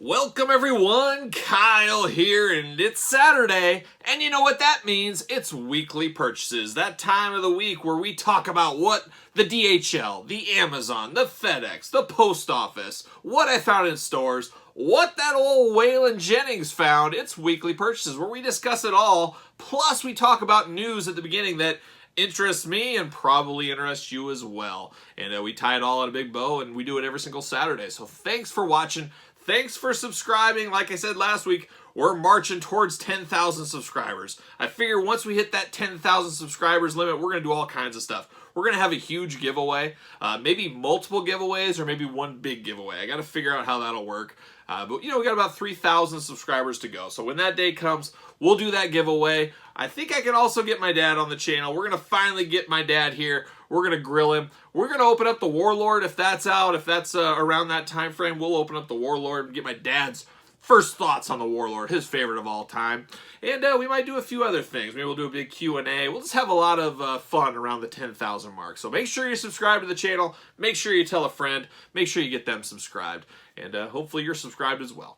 Welcome everyone, Kyle here, and it's Saturday, and you know what that means? It's weekly purchases, that time of the week where we talk about what the DHL, the Amazon, the FedEx, the post office, what I found in stores, what that old Waylon Jennings found. It's weekly purchases where we discuss it all, plus we talk about news at the beginning that interests me and probably interests you as well. And we tie it all in a big bow, and we do it every single Saturday. So thanks for watching. Thanks for subscribing. Like I said last week, we're marching towards 10,000 subscribers. I figure once we hit that 10,000 subscribers limit, we're going to do all kinds of stuff. We're going to have a huge giveaway, maybe multiple giveaways or maybe one big giveaway. I got to figure out how that'll work. But, you know, we got about 3,000 subscribers to go. So when that day comes, we'll do that giveaway. I think I can also get my dad on the channel. We're going to finally get my dad here. We're going to grill him. We're going to open up the Warlord if that's out. If that's around that time frame, we'll open up the Warlord and get my dad's first thoughts on the Warlord, his favorite of all time. And we might do a few other things. Maybe we'll do a big Q&A. We'll just have a lot of fun around the 10,000 mark. So make sure you subscribe to the channel. Make sure you tell a friend. Make sure you get them subscribed. And hopefully you're subscribed as well.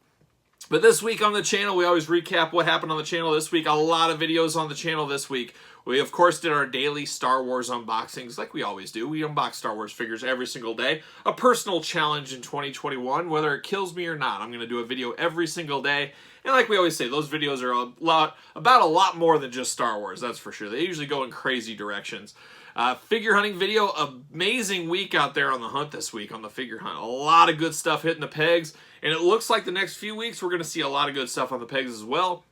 But this week on the channel, we always recap what happened on the channel this week. A lot of videos on the channel this week. We, of course, did our daily Star Wars unboxings like we always do. We unbox Star Wars figures every single day. A personal challenge in 2021, whether it kills me or not. I'm going to do a video every single day. And like we always say, those videos are about a lot more than just Star Wars, that's for sure. They usually go in crazy directions. Figure hunting video, amazing week out there on the hunt this week on the figure hunt. A lot of good stuff hitting the pegs. And it looks like the next few weeks we're going to see a lot of good stuff on the pegs as well.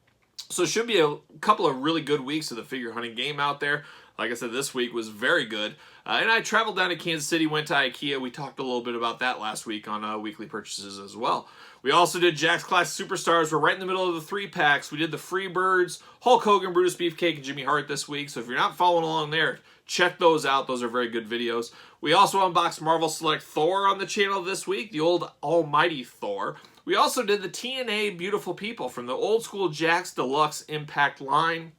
So it should be a couple of really good weeks of the figure hunting game out there. Like I said, this week was very good. And I traveled down to Kansas City, went to Ikea. We talked a little bit about that last week on weekly purchases as well. We also did Jack's Classic Superstars. We're right in the middle of the 3-packs. We did the Freebirds, Hulk Hogan, Brutus Beefcake, and Jimmy Hart this week. So if you're not following along there, check those out. Those are very good videos. We also unboxed Marvel Select Thor on the channel this week, the old almighty Thor. We also did the TNA Beautiful People from the old school Jakks Deluxe Impact line.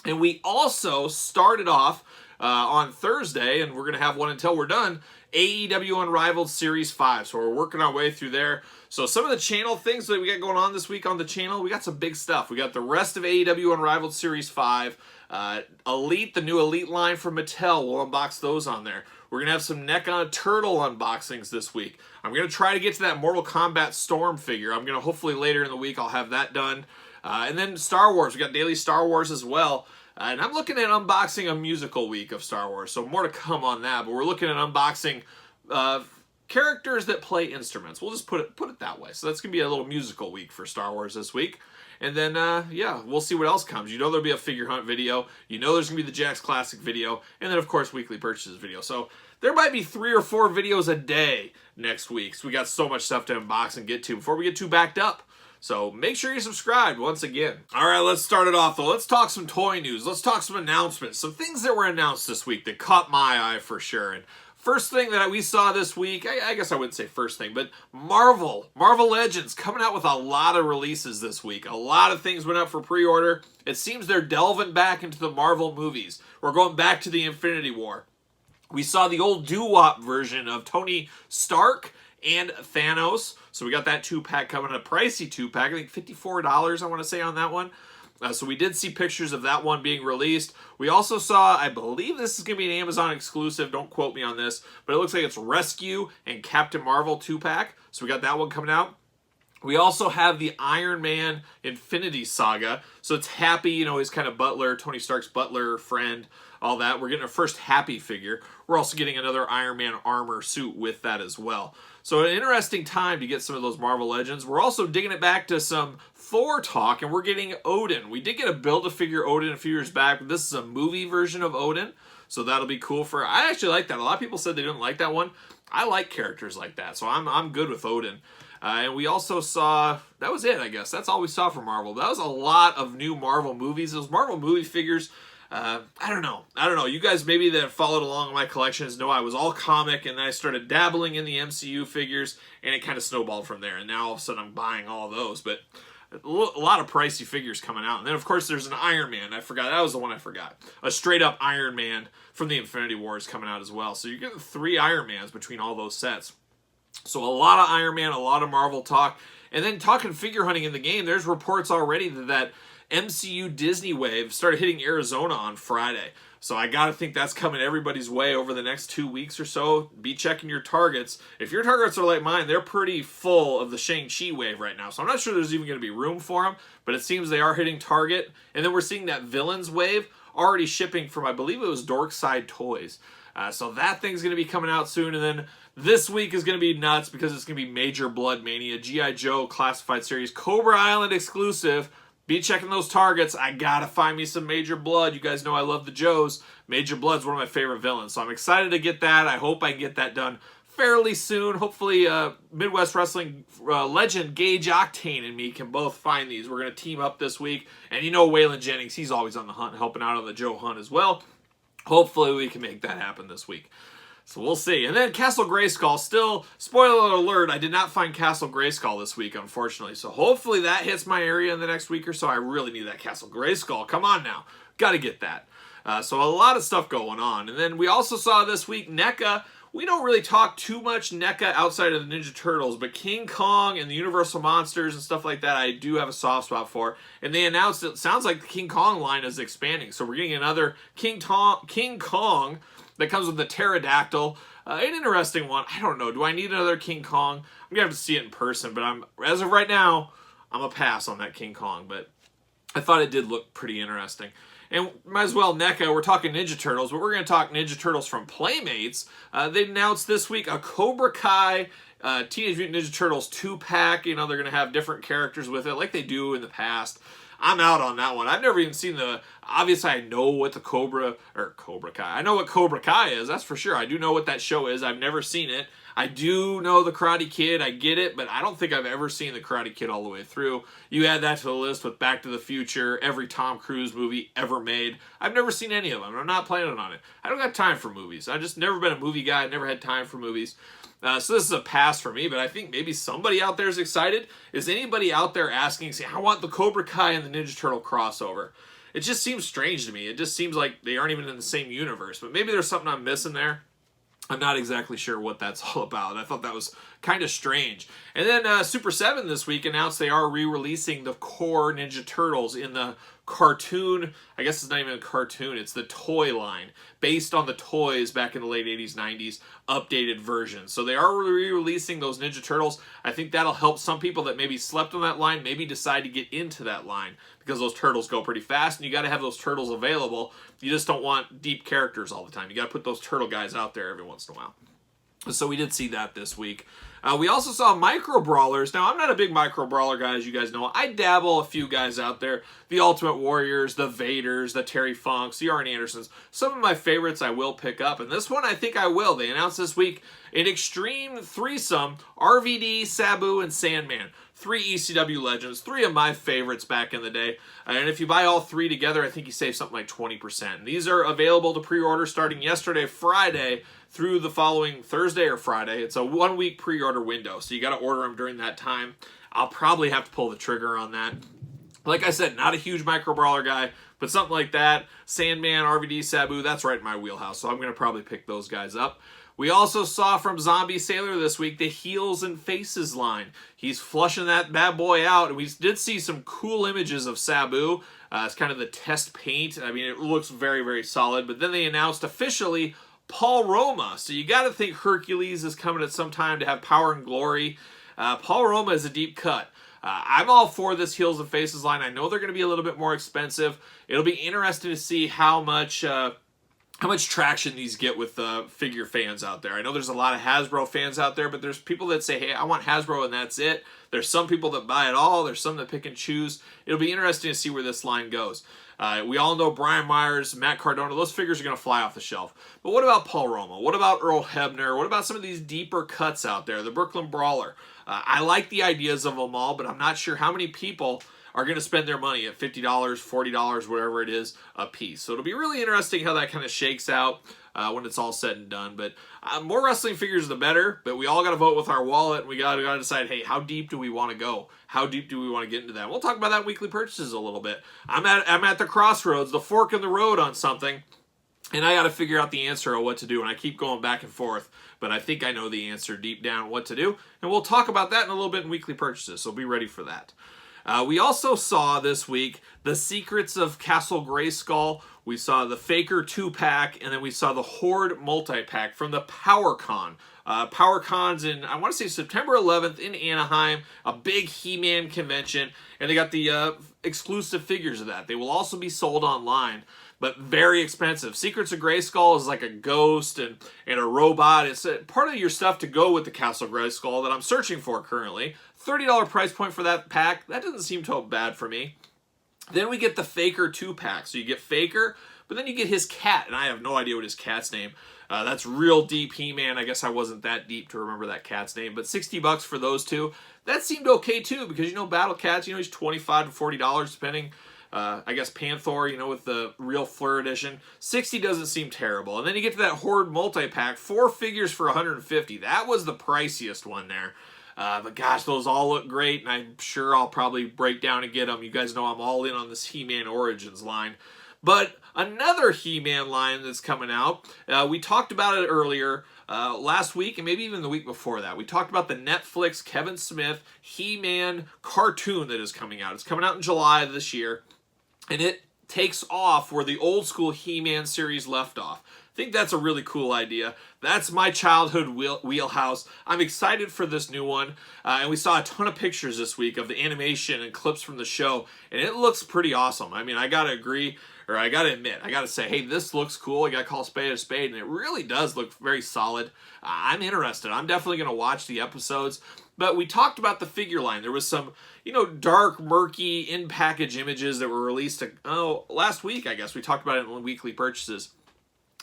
And we also started off on Thursday, and we're going to have one until we're done, AEW Unrivaled Series 5. So we're working our way through there. So some of the channel things that we got going on this week on the channel, we got some big stuff. We got the rest of AEW Unrivaled Series 5. Elite, the new Elite line from Mattel, we'll unbox those on there. We're going to have some Neck on a Turtle unboxings this week. I'm going to try to get to that Mortal Kombat Storm figure. I'm going to hopefully later in the week I'll have that done. And then Star Wars. We got daily Star Wars as well. And I'm looking at unboxing a musical week of Star Wars. So more to come on that. But we're looking at unboxing characters that play instruments. We'll just put it that way. So that's going to be a little musical week for Star Wars this week. And then, yeah, we'll see what else comes. You know there'll be a figure hunt video. You know there's going to be the Jack's Classic video. And then, of course, weekly purchases video. So there might be 3 or 4 videos a day next week. So we got so much stuff to unbox and get to before we get too backed up. So make sure you subscribe once again. All right, let's start it off, though. Let's talk some toy news. Let's talk some announcements. Some things that were announced this week that caught my eye for sure. And first thing that we saw this week, I guess I wouldn't say first thing, but Marvel Legends coming out with a lot of releases this week. A lot of things went up for pre-order. It seems they're delving back into the Marvel movies. We're going back to the Infinity War. We saw the old doo-wop version of Tony Stark and Thanos. So we got that 2-pack coming, a pricey 2-pack. I think $54, I want to say, on that one. So we did see pictures of that one being released. We also saw, I believe this is going to be an Amazon exclusive. Don't quote me on this. But it looks like it's Rescue and Captain Marvel 2-pack. So we got that one coming out. We also have the Iron Man Infinity Saga. So it's Happy, you know, his kind of butler, Tony Stark's butler, friend, all that. We're getting our first Happy figure. We're also getting another Iron Man armor suit with that as well. So an interesting time to get some of those Marvel Legends. We're also digging it back to some Thor talk, and we're getting Odin. We did get a Build-A-Figure Odin a few years back, but this is a movie version of Odin. So that'll be cool for... I actually like that. A lot of people said they didn't like that one. I like characters like that, so I'm good with Odin. And we also saw... That was it, I guess. That's all we saw from Marvel. That was a lot of new Marvel movies. Those Marvel movie figures... I don't know. You guys maybe that followed along in my collections know I was all comic, and then I started dabbling in the MCU figures, and it kind of snowballed from there. And now all of a sudden I'm buying all of those. But a lot of pricey figures coming out. And then, of course, there's an Iron Man. I forgot. That was the one I forgot. A straight-up Iron Man from the Infinity War is coming out as well. So you're getting 3 Iron Mans between all those sets. So a lot of Iron Man, a lot of Marvel talk. And then talking figure hunting in the game, there's reports already that MCU Disney wave started hitting Arizona on Friday. So I got to think that's coming everybody's way over the next 2 weeks or so. Be checking your targets. If your targets are like mine, they're pretty full of the Shang-Chi wave right now. So I'm not sure there's even going to be room for them, but it seems they are hitting target. And then we're seeing that Villains wave already shipping from, I believe it was Dorkside Toys. So that thing's going to be coming out soon. And then this week is going to be nuts because it's going to be Major Blood Mania, G.I. Joe Classified Series, Cobra Island exclusive. Be checking those targets. I gotta find me some Major Blood. You guys know I love the Joes. Major Blood's one of my favorite villains, so I'm excited to get that. I hope I can get that done fairly soon. Hopefully, Midwest Wrestling legend Gage Octane and me can both find these. We're gonna team up this week, and you know Waylon Jennings, he's always on the hunt, helping out on the Joe hunt as well. Hopefully, we can make that happen this week. So we'll see. And then Castle Grayskull, still, spoiler alert, I did not find Castle Grayskull this week, unfortunately. So hopefully that hits my area in the next week or so. I really need that Castle Grayskull. Come on now. Got to get that. So a lot of stuff going on. And then we also saw this week NECA. We don't really talk too much NECA outside of the Ninja Turtles, but King Kong and the Universal Monsters and stuff like that, I do have a soft spot for. And they announced it sounds like the King Kong line is expanding. So we're getting another King Kong that comes with the pterodactyl. An interesting one. I don't know. Do I need another King Kong? I'm going to have to see it in person, but as of right now, I'm a pass on that King Kong. But I thought it did look pretty interesting. And might as well, NECA, we're talking Ninja Turtles, but we're going to talk Ninja Turtles from Playmates. They announced this week a Cobra Kai Teenage Mutant Ninja Turtles 2-pack. You know, they're going to have different characters with it like they do in the past. I'm out on that one. I've never even seen obviously I know what the Cobra Kai. I know what Cobra Kai is, that's for sure. I do know what that show is. I've never seen it. I do know the Karate Kid. I get it, but I don't think I've ever seen the Karate Kid all the way through. You add that to the list with Back to the Future, every Tom Cruise movie ever made. I've never seen any of them. I'm not planning on it. I don't have time for movies. I've just never been a movie guy. I've never had time for movies. So this is a pass for me, but I think maybe somebody out there is excited. Is anybody out there asking, say, I want the Cobra Kai and the Ninja Turtle crossover? It just seems strange to me. It just seems like they aren't even in the same universe, but maybe there's something I'm missing there. I'm not exactly sure what that's all about. I thought that was kind of strange. And then Super 7 this week announced they are re-releasing the core Ninja Turtles in the cartoon. I guess it's not even a cartoon. It's the toy line based on the toys back in the late 80s, 90s, updated version. So they are re-releasing those Ninja Turtles. I think that'll help some people that maybe slept on that line, maybe decide to get into that line because those turtles go pretty fast and you got to have those turtles available. You just don't want deep characters all the time. You got to put those turtle guys out there every once in a while. So we did see that this week. We also saw micro brawlers. Now, I'm not a big micro brawler guy, as you guys know. I dabble a few guys out there. The Ultimate Warriors, the Vaders, the Terry Funks, the Arn Andersons. Some of my favorites I will pick up. And this one, I think I will. They announced this week an Extreme Threesome, RVD, Sabu, and Sandman. 3 ECW legends, 3 of my favorites back in the day. And if you buy all 3 together, I think you save something like 20%. And these are available to pre-order starting yesterday, Friday, through the following Thursday or Friday. It's a 1-week pre-order window, so you got to order them during that time. I'll probably have to pull the trigger on that. Like I said, not a huge micro brawler guy, but something like that, Sandman, RVD, Sabu, that's right in my wheelhouse, so I'm going to probably pick those guys up. We also saw from Zombie Sailor this week the Heels and Faces line. He's flushing that bad boy out, and we did see some cool images of Sabu. It's kind of the test paint. I mean, it looks very, very solid, but then they announced officially Paul Roma. So you got to think Hercules is coming at some time to have power and glory. Paul Roma is a deep cut. I'm all for this Heels and Faces line. I know they're going to be a little bit more expensive. It'll be interesting to see how much traction these get with figure fans out there. I know there's a lot of Hasbro fans out there, but there's people that say, hey, I want Hasbro and that's it. There's some people that buy it all. There's some that pick and choose. It'll be interesting to see where this line goes. We all know Brian Myers, Matt Cardona, those figures are going to fly off the shelf. But what about Paul Roma? What about Earl Hebner? What about some of these deeper cuts out there? The Brooklyn Brawler. I like the ideas of them all, but I'm not sure how many people are going to spend their money at $50, $40, whatever it is, a piece. So it'll be really interesting how that kind of shakes out when it's all said and done. But more wrestling figures, the better. But we all got to vote with our wallet. And we got to decide, hey, how deep do we want to go? How deep do we want to get into that? We'll talk about that in weekly purchases a little bit. I'm at the crossroads, the fork in the road on something. And I got to figure out the answer of what to do, and I keep going back and forth, but I think I know the answer deep down what to do, and we'll talk about that in a little bit in weekly purchases, so be ready for that. We also saw this week the Secrets of Castle Grayskull. We saw the Faker 2-pack, and then we saw the Horde multi-pack from the PowerCon. PowerCon's in, I want to say, September 11th in Anaheim, a big He-Man convention, and they got the exclusive figures of that. They will also be sold online, but very expensive. Secrets of Grayskull is like a ghost and a robot. It's part of your stuff to go with the Castle Grayskull that I'm searching for currently. $30 price point for that pack. That doesn't seem too bad for me. Then we get the Faker 2-pack. So you get Faker, but then you get his cat, and I have no idea what his cat's name. That's real deep He-Man. I guess I wasn't that deep to remember that cat's name, but $60 for those two. That seemed okay too, because Battle Cats, he's $25 to $40 depending. I guess Panther, with the real Fleur edition. $60 doesn't seem terrible. And then you get to that Horde multi-pack, 4 figures for $150. That was the priciest one there. But gosh, those all look great, and I'm sure I'll probably break down and get them. You guys know I'm all in on this He-Man Origins line. But another He-Man line that's coming out, we talked about it earlier last week, and maybe even the week before that. We talked about the Netflix Kevin Smith He-Man cartoon that is coming out. It's coming out in July of this year, and it takes off where the old school He-Man series left off. I think that's a really cool idea. That's my childhood wheelhouse. I'm excited for this new one. And we saw a ton of pictures this week of the animation and clips from the show, and it looks pretty awesome. I mean, I gotta agree, or I gotta admit, I gotta say, hey, this looks cool. I gotta call a spade, and it really does look very solid. I'm interested. I'm definitely gonna watch the episodes. But we talked about the figure line. There was some, dark, murky, in-package images that were released, last week, I guess. We talked about it in weekly purchases.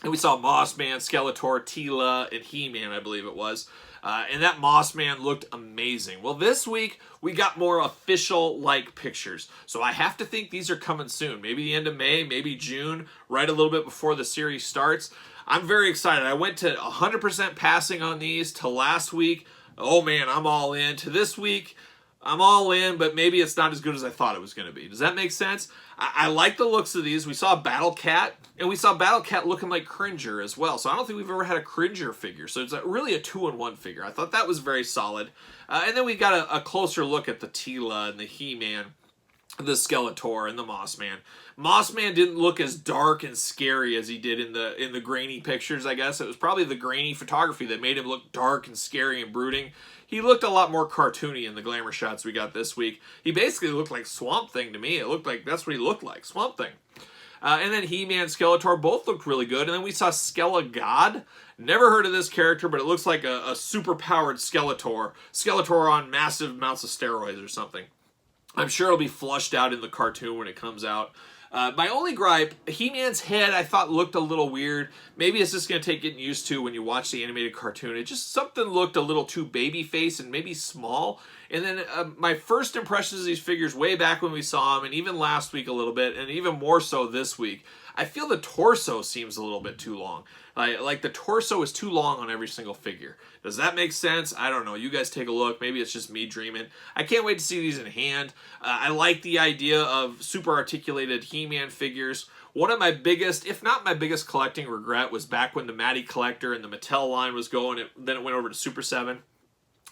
And we saw Mossman, Skeletor, Teela, and He-Man, I believe it was. And that Mossman looked amazing. Well, this week, we got more official-like pictures. So I have to think these are coming soon. Maybe the end of May, maybe June, right a little bit before the series starts. I'm very excited. I went to 100% passing on these to last week. Oh, man, I'm all in. To this week, I'm all in, but maybe it's not as good as I thought it was going to be. Does that make sense? I like the looks of these. We saw Battle Cat, and we saw Battle Cat looking like Cringer as well. So I don't think we've ever had a Cringer figure. So it's really a 2-in-1 figure. I thought that was very solid. And then we got a closer look at the Teela and the He-Man, the Skeletor, and the Mossman. Mossman didn't look as dark and scary as he did in the grainy pictures, I guess. It was probably the grainy photography that made him look dark and scary and brooding. He looked a lot more cartoony in the glamour shots we got this week. He basically looked like Swamp Thing to me. It looked like that's what he looked like, Swamp Thing. And then He-Man and Skeletor both looked really good. And then we saw Skelegod. Never heard of this character, but it looks like a super-powered Skeletor. Skeletor on massive amounts of steroids or something. I'm sure it'll be flushed out in the cartoon when it comes out. My only gripe, He-Man's head I thought looked a little weird. Maybe it's just going to take getting used to when you watch the animated cartoon. It just, something looked a little too baby-faced and maybe small. And then my first impressions of these figures way back when we saw them, and even last week a little bit, and even more so this week, I feel the torso seems a little bit too long. Like the torso is too long on every single figure. Does that make sense? I don't know. You guys take a look. Maybe it's just me dreaming. I can't wait to see these in hand. I like the idea of super articulated He-Man figures. One of my biggest, if not my biggest collecting regret was back when the Matty Collector and the Mattel line was going, then it went over to Super 7.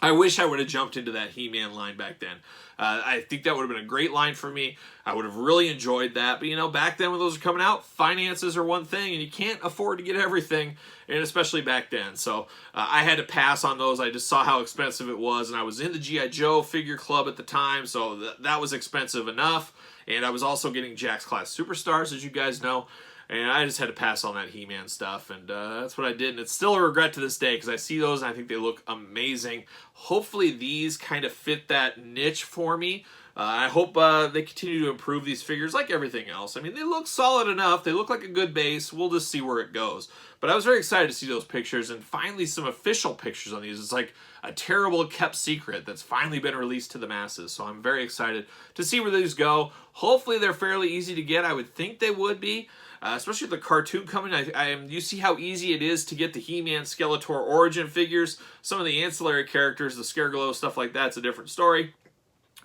I wish I would have jumped into that He-Man line back then. I think that would have been a great line for me. I would have really enjoyed that. But, back then when those were coming out, finances are one thing, and you can't afford to get everything, and especially back then. So I had to pass on those. I just saw how expensive it was, and I was in the G.I. Joe figure club at the time, so that was expensive enough. And I was also getting Jakks Class Superstars, as you guys know. And I just had to pass on that He-Man stuff, and that's what I did. And it's still a regret to this day, because I see those and I think they look amazing. Hopefully these kind of fit that niche for me. I hope they continue to improve these figures like everything else. I mean, they look solid enough. They look like a good base. We'll just see where it goes. But I was very excited to see those pictures, and finally some official pictures on these. It's like a terrible kept secret that's finally been released to the masses. So I'm very excited to see where these go. Hopefully they're fairly easy to get. I would think they would be. Especially with the cartoon coming, you see how easy it is to get the He-Man, Skeletor origin figures. Some of the ancillary characters, the Scareglow, stuff like that's a different story.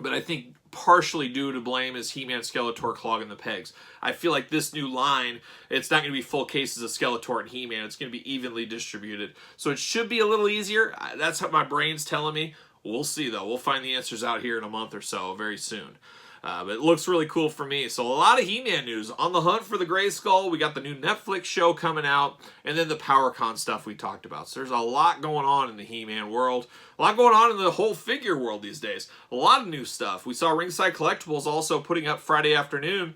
but I think partially due to blame is He-Man Skeletor clogging the pegs. I feel like this new line, it's not going to be full cases of Skeletor and He-Man. It's going to be evenly distributed. So it should be a little easier. That's what my brain's telling me. We'll see, though. We'll find the answers out here in a month or so, very soon. But it looks really cool for me. So a lot of He-Man news. On the hunt for the Gray Skull. We got the new Netflix show coming out. And then the PowerCon stuff we talked about. So there's a lot going on in the He-Man world. A lot going on in the whole figure world these days. A lot of new stuff. We saw Ringside Collectibles also putting up Friday afternoon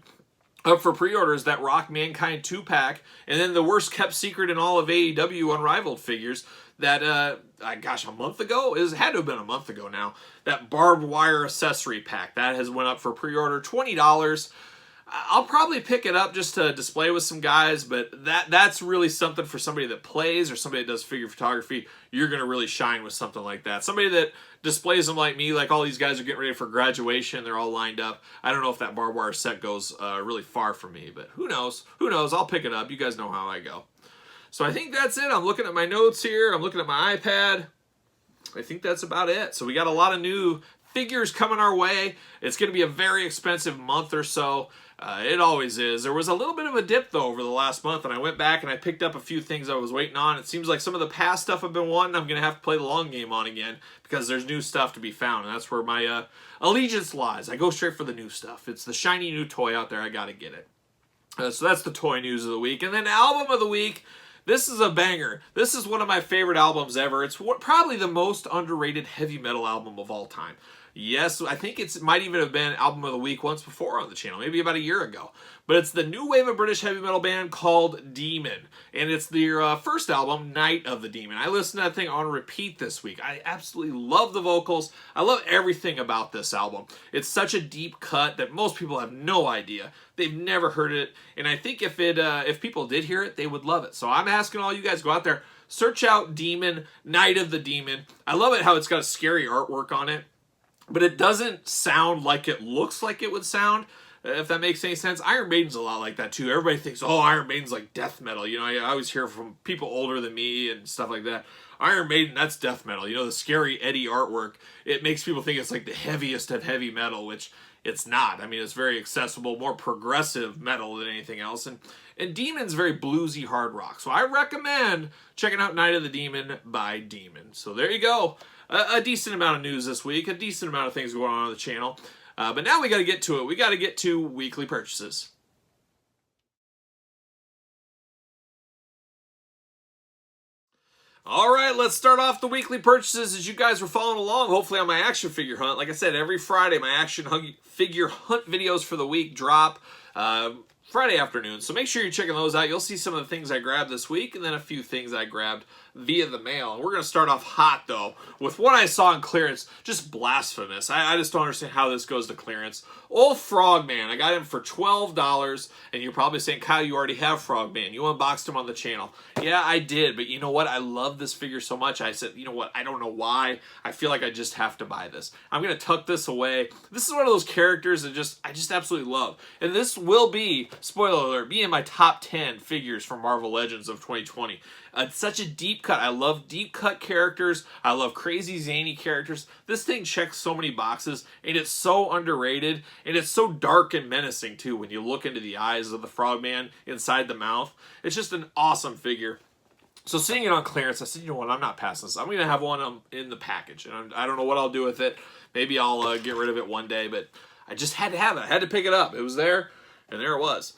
up for pre-orders that Rock Mankind 2-pack. And then the worst kept secret in all of AEW Unrivaled figures. That, gosh, a month ago? It had to have been a month ago now. That barbed wire accessory pack. That has went up for pre-order, $20. I'll probably pick it up just to display with some guys, but that's really something for somebody that plays or somebody that does figure photography. You're going to really shine with something like that. Somebody that displays them like me, like all these guys are getting ready for graduation. They're all lined up. I don't know if that barbed wire set goes really far for me, but who knows? Who knows? I'll pick it up. You guys know how I go. So I think that's it. I'm looking at my notes here. I'm looking at my iPad. I think that's about it. So we got a lot of new figures coming our way. It's going to be a very expensive month or so. It always is. There was a little bit of a dip, though, over the last month, and I went back and I picked up a few things I was waiting on. It seems like some of the past stuff I've been wanting, I'm going to have to play the long game on again because there's new stuff to be found, and that's where my allegiance lies. I go straight for the new stuff. It's the shiny new toy out there. I got to get it. So that's the toy news of the week. And then album of the week. This is a banger. This is one of my favorite albums ever. It's probably the most underrated heavy metal album of all time. Yes, I think it might even have been album of the week once before on the channel, maybe about a year ago. But it's the new wave of British heavy metal band called Demon. And it's their first album, Night of the Demon. I listened to that thing on repeat this week. I absolutely love the vocals. I love everything about this album. It's such a deep cut that most people have no idea. They've never heard it. And I think if people did hear it, they would love it. So I'm asking all you guys, go out there, search out Demon, Night of the Demon. I love it how it's got a scary artwork on it. But it doesn't sound like it looks like it would sound, if that makes any sense. Iron Maiden's a lot like that, too. Everybody thinks, oh, Iron Maiden's like death metal. You know, I always hear from people older than me and stuff like that. Iron Maiden, that's death metal. You know, the scary Eddie artwork, it makes people think it's like the heaviest of heavy metal, which it's not. I mean, it's very accessible, more progressive metal than anything else. And Demon's very bluesy hard rock. So I recommend checking out Night of the Demon by Demon. So there you go. A decent amount of news this week, a decent amount of things going on the channel. But now we got to get to it. We got to get to weekly purchases. All right, let's start off the weekly purchases as you guys were following along, hopefully on my action figure hunt. Like I said, every Friday, my action figure hunt videos for the week drop Friday afternoon. So make sure you're checking those out. You'll see some of the things I grabbed this week and then a few things I grabbed via the mail. And we're going to start off hot, though, with what I saw in clearance. Just blasphemous. I just don't understand how this goes to clearance. Old Frogman. I got him for $12. And you're probably saying, Kyle, you already have Frogman. You unboxed him on the channel. Yeah, I did. But you know what? I love this figure so much. I said, you know what? I don't know why. I feel like I just have to buy this. I'm going to tuck this away. This is one of those characters that I just absolutely love. And this will be, spoiler alert, be in my top 10 figures from Marvel Legends of 2020. It's such a deep cut. I love deep cut characters. I love crazy zany characters. This thing checks so many boxes, and it's so underrated, and it's so dark and menacing too when you look into the eyes of the Frogman inside the mouth. It's just an awesome figure. So seeing it on clearance, I said, you know what, I'm not passing this. I'm going to have one in the package, and I don't know what I'll do with it. Maybe I'll get rid of it one day, but I just had to have it. I had to pick it up. It was there, and there it was.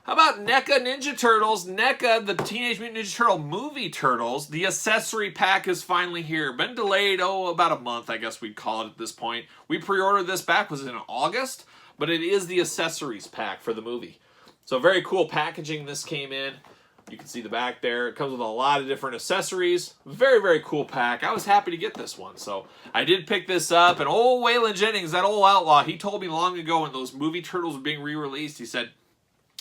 How about NECA Ninja Turtles? NECA, the Teenage Mutant Ninja Turtle movie Turtles. The accessory pack is finally here. Been delayed, about a month, I guess we'd call it at this point. We pre-ordered this back, was in August, but it is the accessories pack for the movie. So very cool packaging this came in. You can see the back there. It comes with a lot of different accessories. Very, very cool pack. I was happy to get this one. So I did pick this up. And old Waylon Jennings, that old outlaw, he told me long ago when those movie Turtles were being re-released, he said,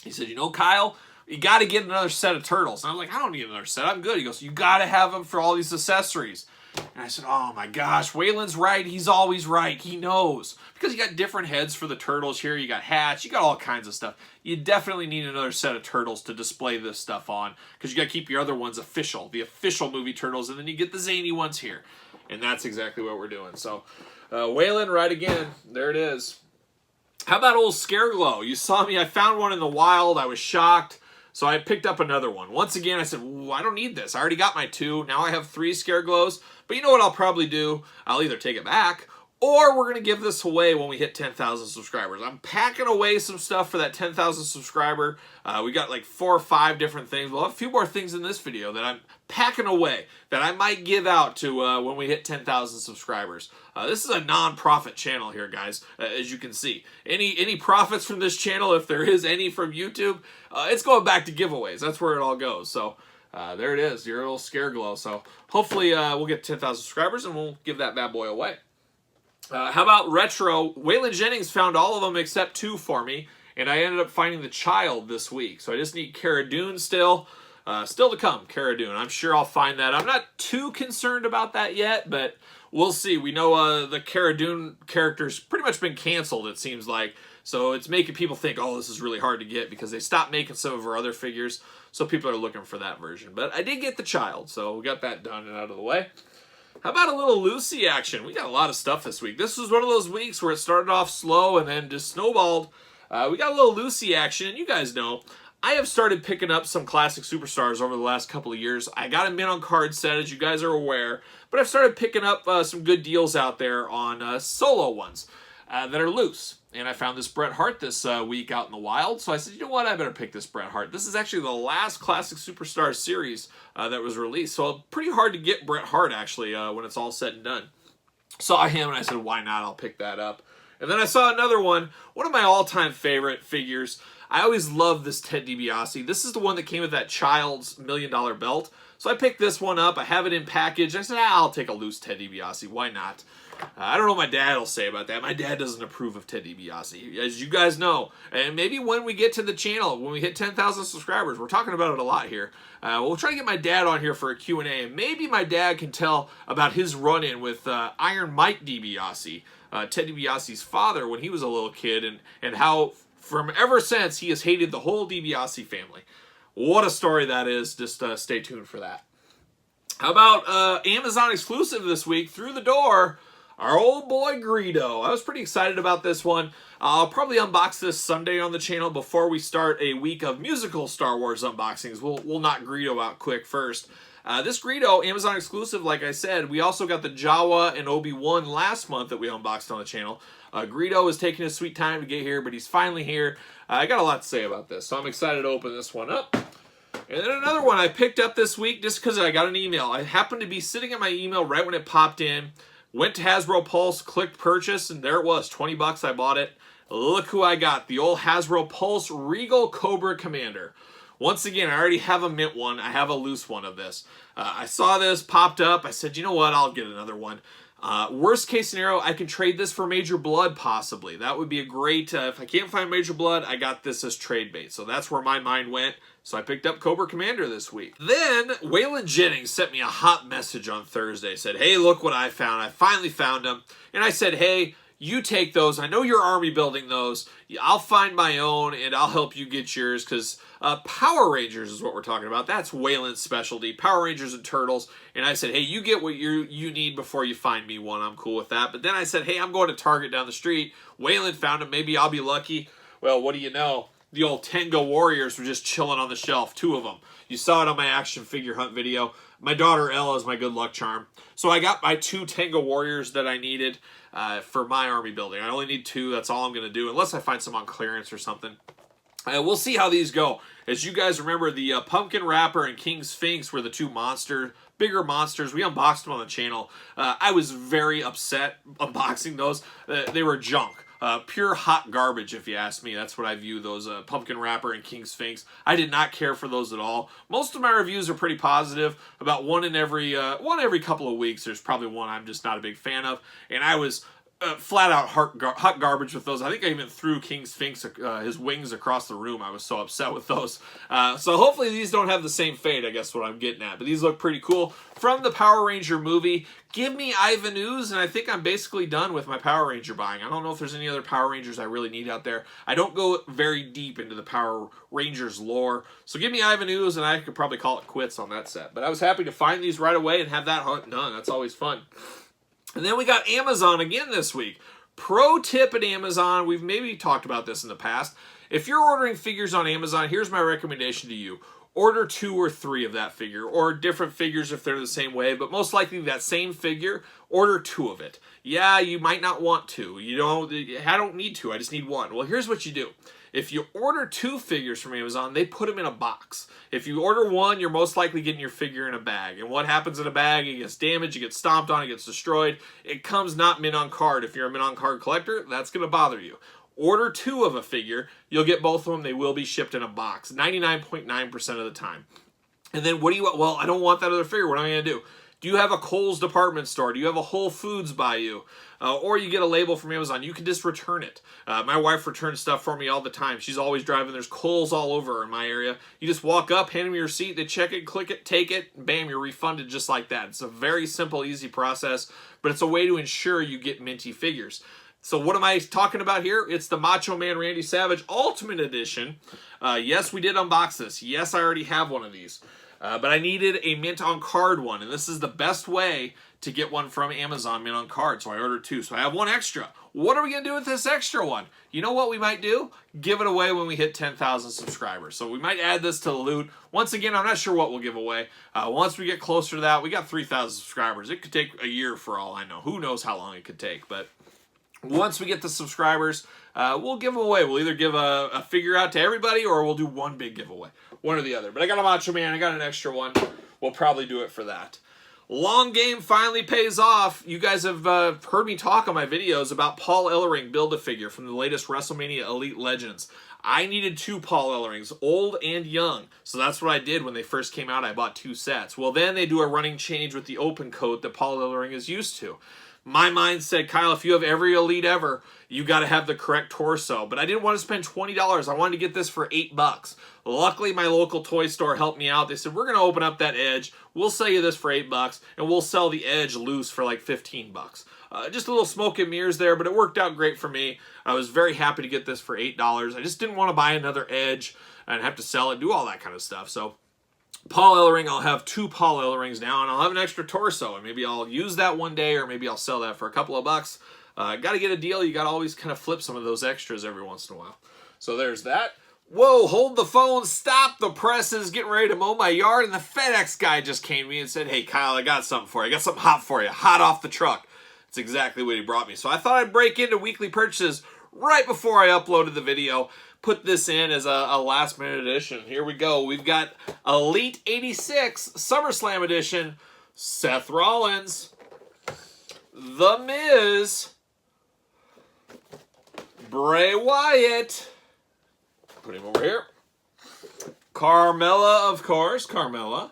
you know, Kyle, you got to get another set of turtles. And I'm like, I don't need another set. I'm good. He goes, you got to have them for all these accessories. And I said, oh my gosh, Waylon's right. He's always right. He knows. Because you got different heads for the turtles here. You got hats. You got all kinds of stuff. You definitely need another set of turtles to display this stuff on. Because you got to keep your other ones official. The official movie Turtles. And then you get the zany ones here. And that's exactly what we're doing. So Waylon, right again. There it is. How about old Scareglow? You saw me. I found one in the wild. I was shocked. So I picked up another one. Once again, I said, I don't need this. I already got my 2. Now I have 3 Scareglows. But you know what I'll probably do? I'll either take it back, or we're going to give this away when we hit 10,000 subscribers. I'm packing away some stuff for that 10,000 subscriber. We got like 4 or 5 different things. We'll have a few more things in this video that I'm packing away that I might give out to when we hit 10,000 subscribers. This is a non-profit channel here, guys, as you can see. Any profits from this channel, if there is any from YouTube, it's going back to giveaways. That's where it all goes. So there it is, your little Scareglow. So hopefully we'll get 10,000 subscribers and we'll give that bad boy away. How about Retro? Waylon Jennings found all of them except 2 for me, and I ended up finding the child this week. So I just need Cara Dune still. Still to come, Cara Dune. I'm sure I'll find that. I'm not too concerned about that yet, but we'll see. We know the Cara Dune character's pretty much been canceled, it seems like. So it's making people think, oh, this is really hard to get because they stopped making some of our other figures. So people are looking for that version. But I did get the child, so we got that done and out of the way. How about a little Lucy action? We got a lot of stuff this week. This was one of those weeks where it started off slow and then just snowballed. We got a little Lucy action, and you guys know, I have started picking up some classic superstars over the last couple of years. I got them in on card set, as you guys are aware, but I've started picking up some good deals out there on solo ones that are loose. And I found this Bret Hart this week out in the wild, so I said, you know what, I better pick this Bret Hart. This is actually the last Classic Superstar series that was released, so pretty hard to get Bret Hart, actually, when it's all said and done. Saw him, and I said, why not, I'll pick that up. And then I saw another one of my all-time favorite figures. I always love this Ted DiBiase. This is the one that came with that child's $1 million belt. So I picked this one up. I have it in package. I said, I'll take a loose Ted DiBiase. Why not? I don't know what my dad will say about that. My dad doesn't approve of Ted DiBiase, as you guys know. And maybe when we get to the channel, when we hit 10,000 subscribers, we're talking about it a lot here. We'll try to get my dad on here for a Q&A, and maybe my dad can tell about his run-in with Iron Mike DiBiase, Ted DiBiase's father, when he was a little kid, and how from ever since he has hated the whole DiBiase family. What a story that is. Just stay tuned for that. How about Amazon exclusive this week? Through the door, our old boy Greedo. I was pretty excited about this one. I'll probably unbox this Sunday on the channel before we start a week of musical Star Wars unboxings. We'll knock Greedo out quick first. This Greedo, Amazon exclusive, like I said. We also got the Jawa and Obi-Wan last month that we unboxed on the channel. Greedo is taking his sweet time to get here, but he's finally here. I got a lot to say about this, so I'm excited to open this one up. And then another one I picked up this week just because I got an email. I happened to be sitting in my email right when it popped in. Went to Hasbro Pulse, clicked purchase, and there it was. 20 bucks, I bought it. Look who I got. The old Hasbro Pulse Regal Cobra Commander. Once again, I already have a mint one. I have a loose one of this. I saw this, popped up. I said, you know what? I'll get another one. Worst case scenario, I can trade this for Major Blood, possibly. That would be a great... if I can't find Major Blood, I got this as trade bait. So that's where my mind went. So I picked up Cobra Commander this week. Then, Waylon Jennings sent me a hot message on Thursday. Said, hey, look what I found. I finally found them. And I said, hey, you take those. I know you're army building those. I'll find my own, and I'll help you get yours, because Power Rangers is what we're talking about. That's Waylon's specialty, Power Rangers and Turtles. And I said, hey, you get what you need before you find me one. I'm cool with that. But then I said, hey, I'm going to Target down the street. Waylon found them. Maybe I'll be lucky. Well, what do you know? The old Tenga Warriors were just chilling on the shelf, 2 of them. You saw it on my action figure hunt video. My daughter Ella is my good luck charm. So I got my 2 Tenga Warriors that I needed for my army building. I only need 2. That's all I'm going to do, unless I find some on clearance or something. We'll see how these go. As you guys remember, the Pumpkin Rapper and King Sphinx were the 2 bigger monsters. We unboxed them on the channel. I was very upset unboxing those. They were junk. Pure hot garbage, if you ask me. That's what I view those Pumpkin Rapper and King Sphinx. I did not care for those at all. Most of my reviews are pretty positive. About one every couple of weeks, there's probably one I'm just not a big fan of. And I was flat out hot garbage with those. I think I even threw King Sphinx his wings across the room. I was so upset with those. So hopefully these don't have the same fate, I guess what I'm getting at. But these look pretty cool. From the Power Ranger movie, give me Ivan Ooze, and I think I'm basically done with my Power Ranger buying. I don't know if there's any other Power Rangers I really need out there. I don't go very deep into the Power Rangers lore. So give me Ivan Ooze, and I could probably call it quits on that set. But I was happy to find these right away and have that hunt done. That's always fun. And then we got Amazon again this week. Pro tip at Amazon, we've maybe talked about this in the past. If you're ordering figures on Amazon, here's my recommendation to you. Order 2 or 3 of that figure, or different figures if they're the same way, but most likely that same figure, order 2 of it. Yeah, you might not want to. I don't need 2, I just need 1. Well, here's what you do. If you order 2 figures from Amazon, they put them in a box. If you order 1, you're most likely getting your figure in a bag. And what happens in a bag? It gets damaged, it gets stomped on, it gets destroyed. It comes not mint on card. If you're a mint on card collector, that's going to bother you. Order 2 of a figure, you'll get both of them. They will be shipped in a box 99.9% of the time. And then what do you want? Well, I don't want that other figure. What am I going to do? Do you have a Kohl's department store? Do you have a Whole Foods by you? Or you get a label from Amazon. You can just return it. My wife returns stuff for me all the time. She's always driving. There's Kohl's all over in my area. You just walk up, hand them your receipt, they check it, click it, take it, and bam, you're refunded just like that. It's a very simple, easy process, but it's a way to ensure you get minty figures. So what am I talking about here? It's the Macho Man Randy Savage Ultimate Edition. Yes, we did unbox this. Yes, I already have one of these. But I needed a mint on card one, and this is the best way to get one from Amazon mint on card, so I ordered 2. So I have 1 extra. What are we going to do with this extra one? You know what we might do? Give it away when we hit 10,000 subscribers. So we might add this to the loot. Once again, I'm not sure what we'll give away. Once we get closer to that, we got 3,000 subscribers. It could take a year for all I know. Who knows how long it could take, but once we get the subscribers, we'll give them away. We'll either give a figure out to everybody or we'll do one big giveaway. One or the other. But I got a Macho Man. I got an extra one. We'll probably do it for that. Long game finally pays off. You guys have heard me talk on my videos about Paul Ellering Build-A-Figure from the latest WrestleMania Elite Legends. I needed 2 Paul Ellerings, old and young. So that's what I did when they first came out. I bought 2 sets. Well, then they do a running change with the open coat that Paul Ellering is used to. My mind said, Kyle, if you have every Elite ever, you got to have the correct torso. But I didn't want to spend $20. I wanted to get this for $8. Luckily, my local toy store helped me out. They said, we're going to open up that edge. We'll sell you this for $8, and we'll sell the edge loose for like $15. Just a little smoke and mirrors there, but it worked out great for me. I was very happy to get this for $8. I just didn't want to buy another edge and have to sell it, do all that kind of stuff. So Paul Ellering, I'll have 2 Paul Ellerings now, and I'll have an extra torso, and maybe I'll use that one day, or maybe I'll sell that for a couple of bucks. Got to get a deal. You got to always kind of flip some of those extras every once in a while. So there's that. Whoa, hold the phone, stop the presses, getting ready to mow my yard, and the FedEx guy just came to me and said, hey, Kyle, I got something for you. I got something hot for you, hot off the truck. That's exactly what he brought me. So I thought I'd break into weekly purchases right before I uploaded the video. Put this in as a last minute edition. Here we go. We've got Elite 86 SummerSlam edition. Seth Rollins, The Miz, Bray Wyatt. Put him over here. Carmella, of course. Carmella.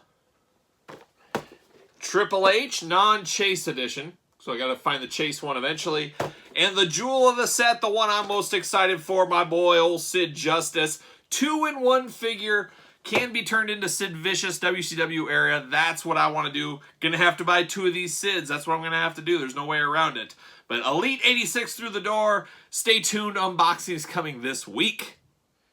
Triple H non-chase edition. So I got to find the chase one eventually. And the jewel of the set, the one I'm most excited for, my boy, old Sid Justice. 2-in-1 figure, can be turned into Sid Vicious WCW area. That's what I want to do. Gonna have to buy 2 of these Sids. That's what I'm gonna have to do. There's no way around it. But Elite 86 through the door. Stay tuned. Unboxing is coming this week.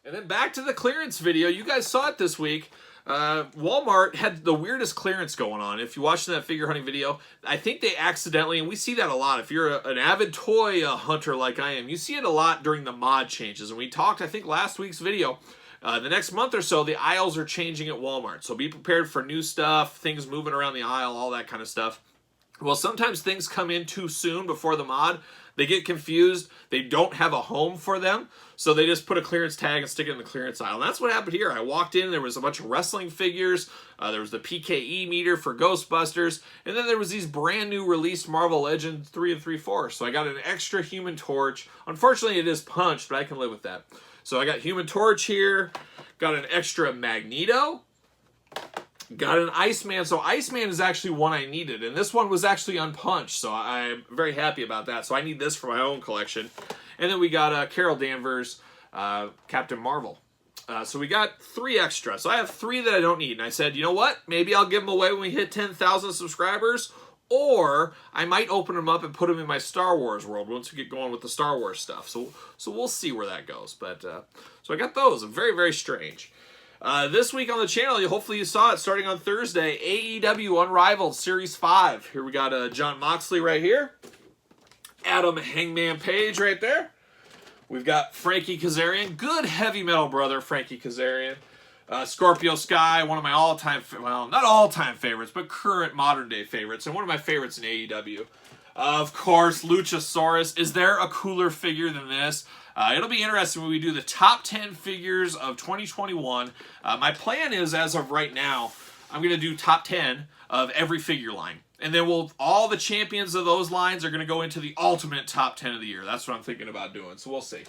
And then back to the clearance video. You guys saw it this week. Walmart had the weirdest clearance going on. If you watched that figure hunting video, I think they accidentally, and we see that a lot. If you're an avid toy hunter like I am, you see it a lot during the mod changes. And we talked, I think, last week's video. The next month or so, the aisles are changing at Walmart. So be prepared for new stuff, things moving around the aisle, all that kind of stuff. Well, sometimes things come in too soon before the mod. They get confused. They don't have a home for them. So they just put a clearance tag and stick it in the clearance aisle. And that's what happened here. I walked in, there was a bunch of wrestling figures. There was the PKE meter for Ghostbusters. And then there was these brand new released Marvel Legends 3 3/4. So I got an extra Human Torch. Unfortunately, it is punched, but I can live with that. So I got Human Torch here. Got an extra Magneto. Got an Iceman. So Iceman is actually one I needed. And this one was actually unpunched. So I'm very happy about that. So I need this for my own collection. And then we got Carol Danvers, Captain Marvel. So we got 3 extra. So I have 3 that I don't need. And I said, you know what? Maybe I'll give them away when we hit 10,000 subscribers. Or I might open them up and put them in my Star Wars world once we get going with the Star Wars stuff. So we'll see where that goes. But so I got those. Very, very strange. This week on the channel, hopefully you saw it starting on Thursday, AEW Unrivaled Series 5. Here we got John Moxley right here. Adam Hangman Page right there. We've got Frankie Kazarian, good heavy metal brother, Frankie Kazarian. Scorpio Sky, one of my all-time, well, not all-time favorites, but current modern-day favorites, and one of my favorites in AEW. Of course, Luchasaurus. Is there a cooler figure than this? It'll be interesting when we do the top 10 figures of 2021. My plan is, as of right now, I'm going to do top 10 of every figure line. And then all the champions of those lines are going to go into the ultimate top 10 of the year. That's what I'm thinking about doing, so we'll see.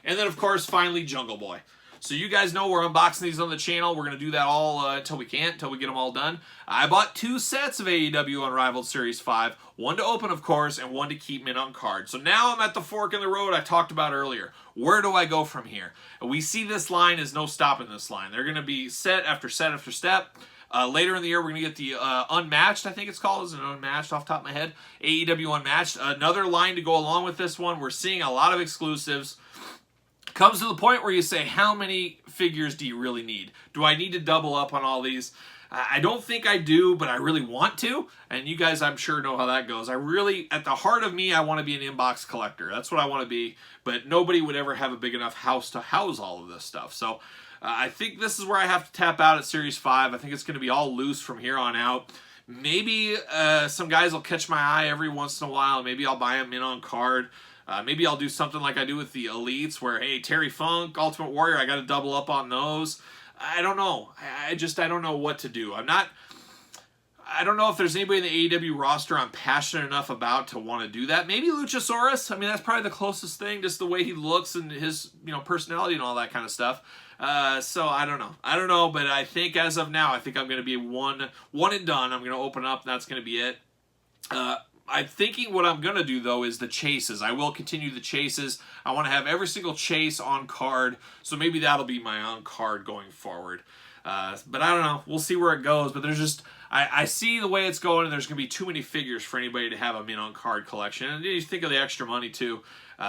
And then, of course, finally, Jungle Boy. So you guys know we're unboxing these on the channel. We're going to do that all until we can't, until we get them all done. I bought 2 sets of AEW Unrivaled Series 5. One to open, of course, and one to keep mint on card. So now I'm at the fork in the road I talked about earlier. Where do I go from here? We see this line as no stopping this line. They're going to be set after set after step. Later in the year, we're going to get the Unmatched, I think it's called. Is it Unmatched off the top of my head? AEW Unmatched. Another line to go along with this one. We're seeing a lot of exclusives. Comes to the point where you say, how many figures do you really need? Do I need to double up on all these? I don't think I do, but I really want to. And you guys, I'm sure, know how that goes. I really, at the heart of me, I want to be an inbox collector. That's what I want to be. But nobody would ever have a big enough house to house all of this stuff. So I think this is where I have to tap out at Series 5. I think it's going to be all loose from here on out. Maybe some guys will catch my eye every once in a while. Maybe I'll buy them in on card. Maybe I'll do something like I do with the Elites where, hey, Terry Funk, Ultimate Warrior, I got to double up on those. I don't know. I don't know what to do. I don't know if there's anybody in the AEW roster I'm passionate enough about to want to do that. Maybe Luchasaurus. I mean, that's probably the closest thing, just the way he looks and his, personality and all that kind of stuff. So I don't know. I don't know, but I think as of now, I think I'm going to be one and done. I'm going to open up, and that's going to be it. I'm thinking what I'm going to do, though, is the chases. I will continue the chases. I want to have every single chase on card, so maybe that'll be my on card going forward. But I don't know. We'll see where it goes. But there's just, I see the way it's going, and there's going to be too many figures for anybody to have a mint on card collection. And you think of the extra money, too.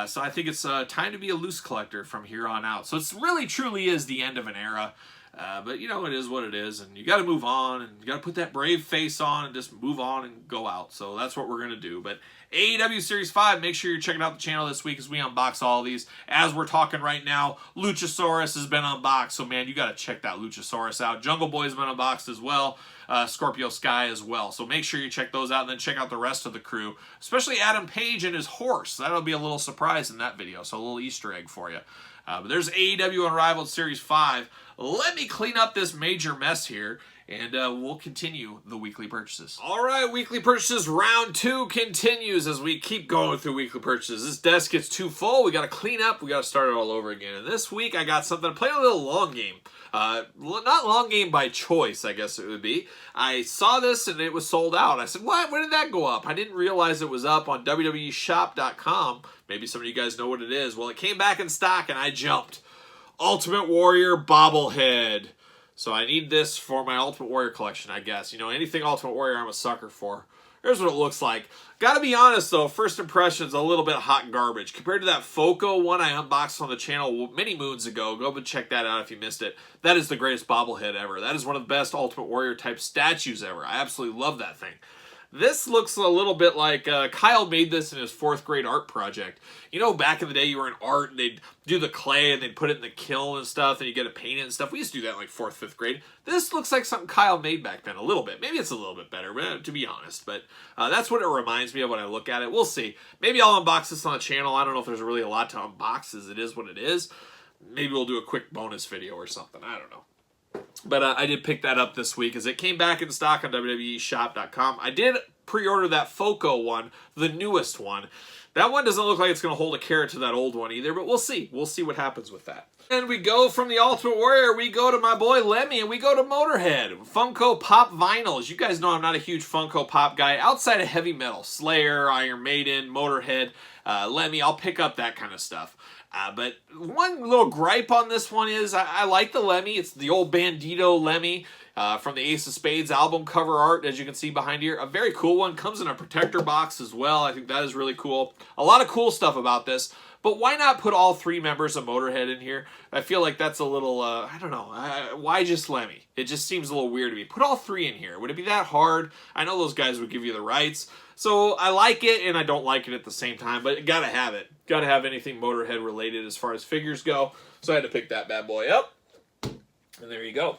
So I think it's time to be a loose collector from here on out. So it's really, truly is the end of an era. But it is what it is, and you got to move on, and you got to put that brave face on and just move on and go out. So that's what we're going to do. But AEW Series 5, make sure you're checking out the channel this week as we unbox all these. As we're talking right now, Luchasaurus has been unboxed, so man, you got to check that Luchasaurus out. Jungle Boy's been unboxed as well. Scorpio Sky as well. So make sure you check those out, and then check out the rest of the crew, especially Adam Page and his horse. That'll be a little surprise in that video, so a little Easter egg for you. But there's AEW Unrivaled Series 5. Let me clean up this major mess here, and we'll continue the weekly purchases. All right, weekly purchases round 2 continues as we keep going through weekly purchases. This desk gets too full. We got to clean up. We got to start it all over again. And this week I got something. Playing a little long game. Not long game by choice, I guess it would be. I saw this and it was sold out. I said, what? When did that go up? I didn't realize it was up on WWEshop.com. Maybe some of you guys know what it is. Well, it came back in stock and I jumped. Ultimate Warrior bobblehead. So I need this for my Ultimate Warrior collection, I guess. Anything Ultimate Warrior I'm a sucker for. Here's what it looks like. Gotta be honest, though, first impression's a little bit hot garbage. Compared to that Foco one I unboxed on the channel many moons ago, go and check that out if you missed it. That is the greatest bobblehead ever. That is one of the best Ultimate Warrior type statues ever. I absolutely love that thing. This looks a little bit like Kyle made this in his 4th grade art project. Back in the day you were in art and they'd do the clay and they'd put it in the kiln and stuff and you get to paint it and stuff. We used to do that in like 4th, 5th grade. This looks like something Kyle made back then a little bit. Maybe it's a little bit better, to be honest. But that's what it reminds me of when I look at it. We'll see. Maybe I'll unbox this on the channel. I don't know if there's really a lot to unbox as it is what it is. Maybe we'll do a quick bonus video or something. I don't know. But I did pick that up this week as it came back in stock on WWEshop.com. I did pre-order that Foco one, the newest one. That one doesn't look like it's going to hold a carrot to that old one either, but we'll see. We'll see what happens with that. And we go from the Ultimate Warrior, we go to my boy Lemmy, and we go to Motorhead. Funko Pop vinyls. You guys know I'm not a huge Funko Pop guy. Outside of heavy metal, Slayer, Iron Maiden, Motorhead, Lemmy, I'll pick up that kind of stuff. But one little gripe on this one is I like the Lemmy. It's the old Bandito Lemmy from the Ace of Spades album cover art, as you can see behind here. A very cool one. Comes in a protector box as well. I think that is really cool. A lot of cool stuff about this. But why not put all 3 members of Motorhead in here? I feel like that's a little, I don't know, why just Lemmy? It just seems a little weird to me. Put all 3 in here. Would it be that hard? I know those guys would give you the rights. So I like it and I don't like it at the same time, but gotta have it. Gotta have anything Motorhead related as far as figures go. So I had to pick that bad boy up. And there you go.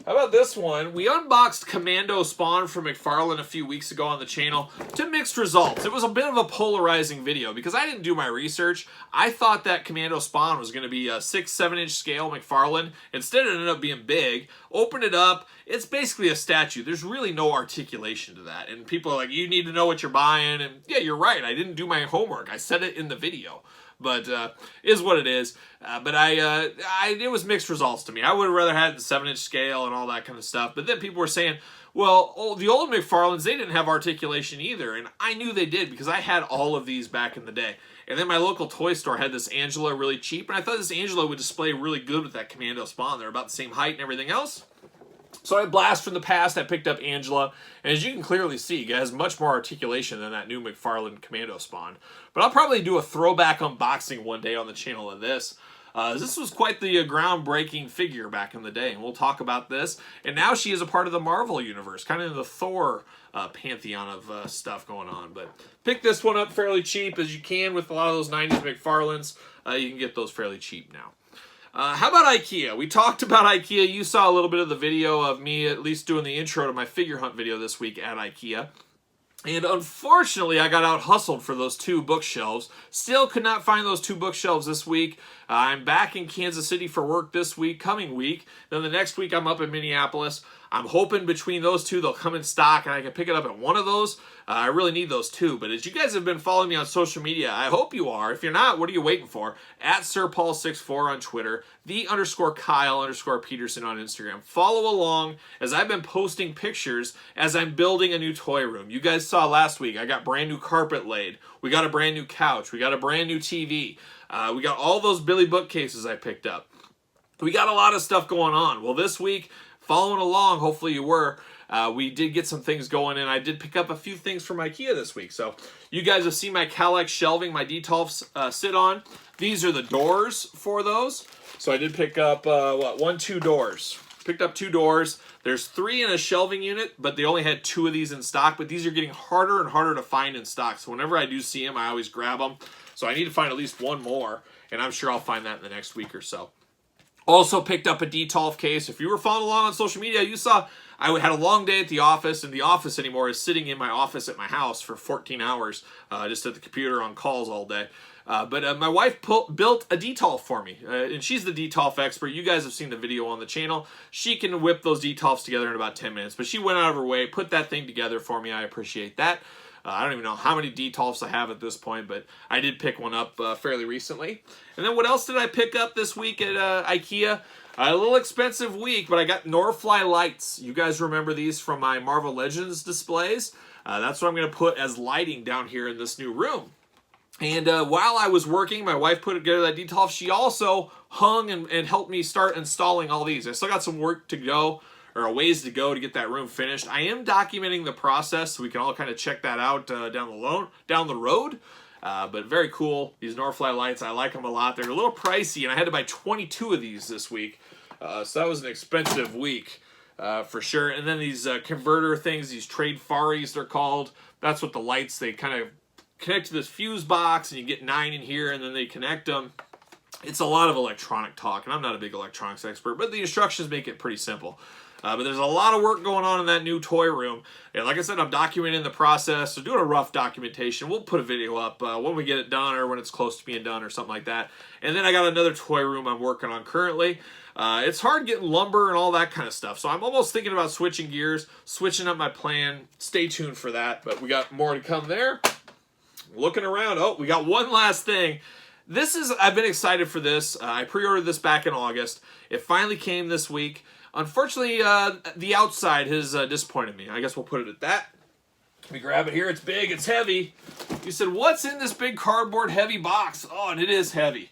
How about this one? We unboxed Commando Spawn from McFarlane a few weeks ago on the channel to mixed results. It was a bit of a polarizing video because I didn't do my research. I thought that Commando Spawn was going to be a 6-7 inch scale McFarlane. Instead it ended up being big. Open it up. It's basically a statue. There's really no articulation to that. And people are like, you need to know what you're buying. And yeah, you're right. I didn't do my homework. I said it in the video. But is what it is. But it was mixed results to me. I would have rather had the 7-inch scale and all that kind of stuff. But then people were saying, well, the old McFarlanes, they didn't have articulation either. And I knew they did because I had all of these back in the day. And then my local toy store had this Angela really cheap. And I thought this Angela would display really good with that Commando Spawn. They're about the same height and everything else. So I blast from the past, I picked up Angela, and as you can clearly see, it has much more articulation than that new McFarlane Commando Spawn. But I'll probably do a throwback unboxing one day on the channel of this. This was quite the groundbreaking figure back in the day, and we'll talk about this. And now she is a part of the Marvel Universe, kind of in the Thor pantheon of stuff going on. But pick this one up fairly cheap as you can with a lot of those 90s McFarlanes. You can get those fairly cheap now. How about Ikea? We talked about Ikea. You saw a little bit of the video of me at least doing the intro to my figure hunt video this week at Ikea. And unfortunately, I got out hustled for those 2 bookshelves. Still could not find those 2 bookshelves this week. I'm back in Kansas City for work this week, coming week. Then the next week, I'm up in Minneapolis. I'm hoping between those 2, they'll come in stock and I can pick it up at one of those. I really need those 2. But as you guys have been following me on social media, I hope you are. If you're not, what are you waiting for? At SirPaul64 on Twitter, _Kyle_Peterson on Instagram. Follow along as I've been posting pictures as I'm building a new toy room. You guys saw last week, I got brand new carpet laid. We got a brand new couch. We got a brand new TV. We got all those Billy bookcases I picked up. We got a lot of stuff going on. Well, this week, following along, hopefully you were, we did get some things going, and I did pick up a few things from Ikea this week. So you guys have seen my Calex shelving my Detolfs sit on. These are the doors for those. So I did pick up, 2 doors. Picked up 2 doors. There's 3 in a shelving unit, but they only had 2 of these in stock. But these are getting harder and harder to find in stock. So whenever I do see them, I always grab them. So I need to find at least 1 more, and I'm sure I'll find that in the next week or so. Also picked up a Detolf case. If you were following along on social media, you saw I had a long day at the office, and the office anymore is sitting in my office at my house for 14 hours, just at the computer on calls all day. But my wife built a Detolf for me, and she's the Detolf expert. You guys have seen the video on the channel. She can whip those Detolfs together in about 10 minutes, but she went out of her way, put that thing together for me. I appreciate that. I don't even know how many Detolfs I have at this point, but I did pick one up fairly recently. And then what else did I pick up this week at Ikea? A little expensive week, but I got Norfly lights. You guys remember these from my Marvel Legends displays? That's what I'm going to put as lighting down here in this new room. And while I was working, my wife put together that Detolf. She also hung and helped me start installing all these. I still got some work to go, or a ways to go to get that room finished. I am documenting the process so we can all kind of check that out down the road. But very cool. These Norfly lights, I like them a lot. They're a little pricey, and I had to buy 22 of these this week. So that was an expensive week for sure. And then these converter things, these trade faries they're called. That's what the lights, they kind of connect to this fuse box, and you get 9 in here, and then they connect them. It's a lot of electronic talk, and I'm not a big electronics expert, but the instructions make it pretty simple. But there's a lot of work going on in that new toy room. And like I said, I'm documenting the process, so doing a rough documentation. We'll put a video up when we get it done or when it's close to being done or something like that. And then I got another toy room I'm working on currently. It's hard getting lumber and all that kind of stuff. So I'm almost thinking about switching gears, switching up my plan. Stay tuned for that. But we got more to come there. Looking around. Oh, we got one last thing. I've been excited for this. I pre-ordered this back in August. It finally came this week. Unfortunately, the outside has disappointed me. I guess we'll put it at that. Let me grab it here. It's big. It's heavy. You said, what's in this big cardboard heavy box? Oh, and it is heavy.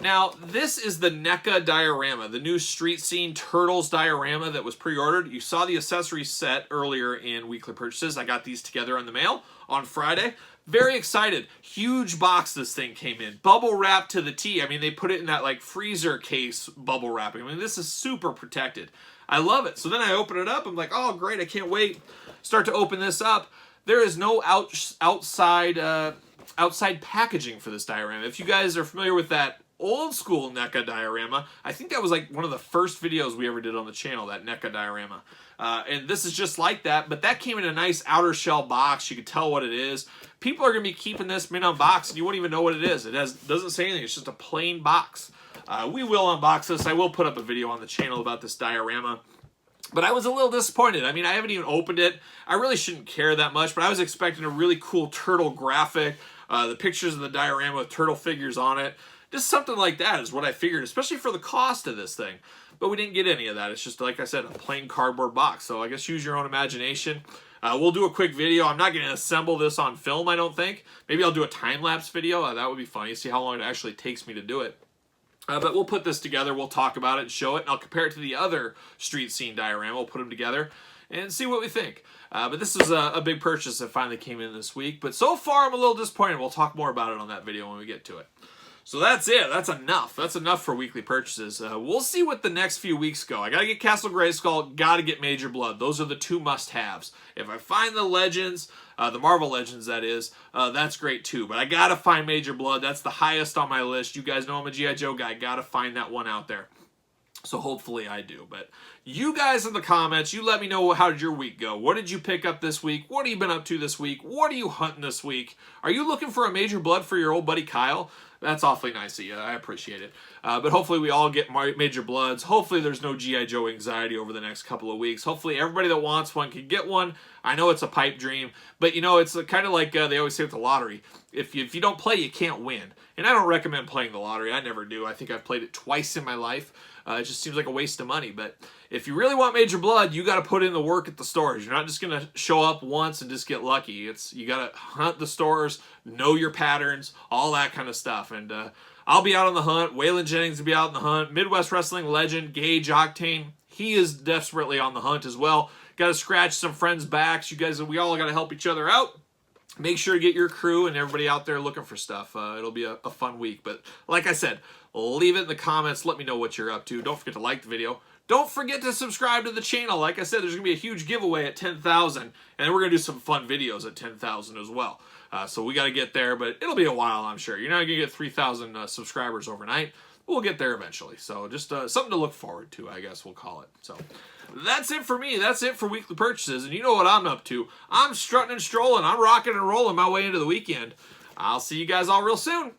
Now, this is the NECA diorama, the new Street Scene Turtles diorama that was pre-ordered. You saw the accessory set earlier in weekly purchases. I got these together in the mail on Friday. Very excited. Huge box this thing came in. Bubble wrap to the T. I mean, they put it in that like freezer case bubble wrapping. I mean, this is super protected. I love it. So then I open it up. I'm like, oh, great. I can't wait. Start to open this up. There is no outside packaging for this diorama. If you guys are familiar with that old school NECA diorama, I think that was like one of the first videos we ever did on the channel, that NECA diorama. And this is just like that, but that came in a nice outer shell box. You can tell what it is. People are going to be keeping this mint unboxed, and you won't even know what it is. It doesn't say anything. It's just a plain box. We will unbox this. I will put up a video on the channel about this diorama. But I was a little disappointed. I mean, I haven't even opened it. I really shouldn't care that much, but I was expecting a really cool turtle graphic. The pictures of the diorama with turtle figures on it. Just something like that is what I figured, especially for the cost of this thing. But we didn't get any of that. It's just, like I said, a plain cardboard box. So I guess use your own imagination. We'll do a quick video. I'm not going to assemble this on film, I don't think. Maybe I'll do a time-lapse video. That would be funny. See how long it actually takes me to do it. But we'll put this together. We'll talk about it and show it. And I'll compare it to the other street scene diorama. We'll put them together and see what we think. But this is a big purchase that finally came in this week. But so far, I'm a little disappointed. We'll talk more about it on that video when we get to it. So that's it. That's enough. That's enough for weekly purchases. We'll see what the next few weeks go. I got to get Castle Grayskull. Got to get Major Blood. Those are the two must-haves. If I find the Legends, the Marvel Legends, that is, that's great too. But I got to find Major Blood. That's the highest on my list. You guys know I'm a G.I. Joe guy. Got to find that one out there. So hopefully I do. But you guys in the comments, you let me know, how did your week go? What did you pick up this week? What have you been up to this week? What are you hunting this week? Are you looking for a Major Blood for your old buddy Kyle? That's awfully nice of you. I appreciate it. But hopefully we all get Major Bloods. Hopefully there's no G.I. Joe anxiety over the next couple of weeks. Hopefully everybody that wants one can get one. I know it's a pipe dream, but you know, it's kind of like they always say with the lottery. If you don't play, you can't win. And I don't recommend playing the lottery. I never do. I think I've played it twice in my life. It just seems like a waste of money. But if you really want Major Blood, you got to put in the work at the stores. You're not just going to show up once and just get lucky. You got to hunt the stores, know your patterns, all that kind of stuff. And I'll be out on the hunt. Waylon Jennings will be out on the hunt. Midwest Wrestling legend Gage Octane, he is desperately on the hunt as well. Got to scratch some friends' backs. You guys, we all got to help each other out. Make sure to get your crew and everybody out there looking for stuff. It'll be a fun week. But like I said, leave it in the comments. Let me know what you're up to. Don't forget to like the video. Don't forget to subscribe to the channel. Like I said, there's going to be a huge giveaway at 10,000. And then we're going to do some fun videos at 10,000 as well. So we got to get there, but it'll be a while, I'm sure. You're not going to get 3,000 subscribers overnight. We'll get there eventually. So just something to look forward to, I guess we'll call it. So that's it for me. That's it for weekly purchases. And you know what I'm up to. I'm strutting and strolling. I'm rocking and rolling my way into the weekend. I'll see you guys all real soon.